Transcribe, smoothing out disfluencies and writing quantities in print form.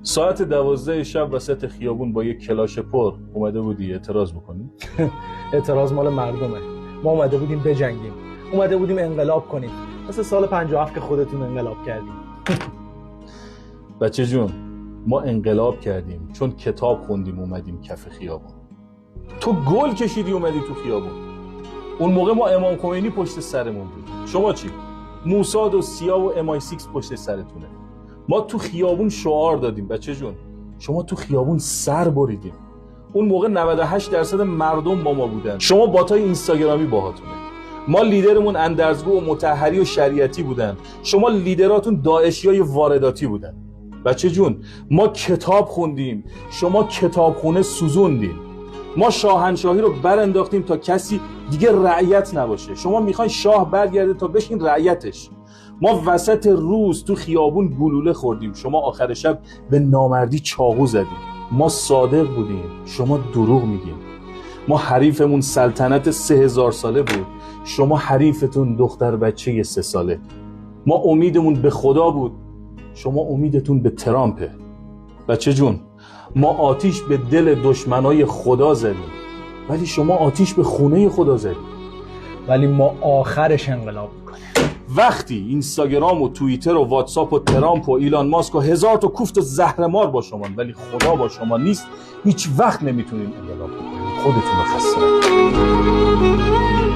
ساعت 12 شب وسط خیابون با یک کلاش پر اومده بودی اعتراض بکنی؟ اعتراض مال مردمه. ما اومده بودیم بجنگیم، اومده بودیم انقلاب کنیم، مثل سال 57 که خودتون انقلاب کردیم. بچه جون، ما انقلاب کردیم چون کتاب خوندیم اومدیم کف خیابون. تو گل کشیدی اومدی تو خیابون. اون موقع ما امام خمینی پشت سرمون بود. شما چی؟ موساد و سیا و امای 6 پشت سرتونه. ما تو خیابون شعار دادیم بچه جون. شما تو خیابون سر بریدیم. اون موقع 98% مردم با ما بودن. شما باتای اینستاگرامی باهاتونه. ما لیدرمون اندرزگو و مطهری و شریعتی بودن. شما لیدراتون داعشیای وارداتی بودن. بچه جون، ما کتاب خوندیم، شما کتابخونه سوزوندین. ما شاهنشاهی رو برانداختیم تا کسی دیگه رعیت نباشه. شما میخواین شاه برگرده تا بشین رعیتش. ما وسط روز تو خیابون گلوله خوردیم، شما آخر شب به نامردی چاقو زدیم. ما صادق بودیم، شما دروغ میگین. ما حریفمون سلطنت 3000 ساله بود، شما حریفتون دختر بچه 3 ساله. ما امیدمون به خدا بود، شما امیدتون به ترامپه. بچه جون، ما آتیش به دل دشمنای خدا زدیم، ولی شما آتیش به خونه خدا زدیم. ولی ما آخرش انقلاب میکنیم. وقتی اینستاگرام و توییتر و واتساپ و ترامپ و ایلان ماسک و 1000 تا کوفت و زهرمار با شما، ولی خدا با شما نیست، هیچ وقت نمیتونین انقلاب کنید. خودتون رو خسته نکنید.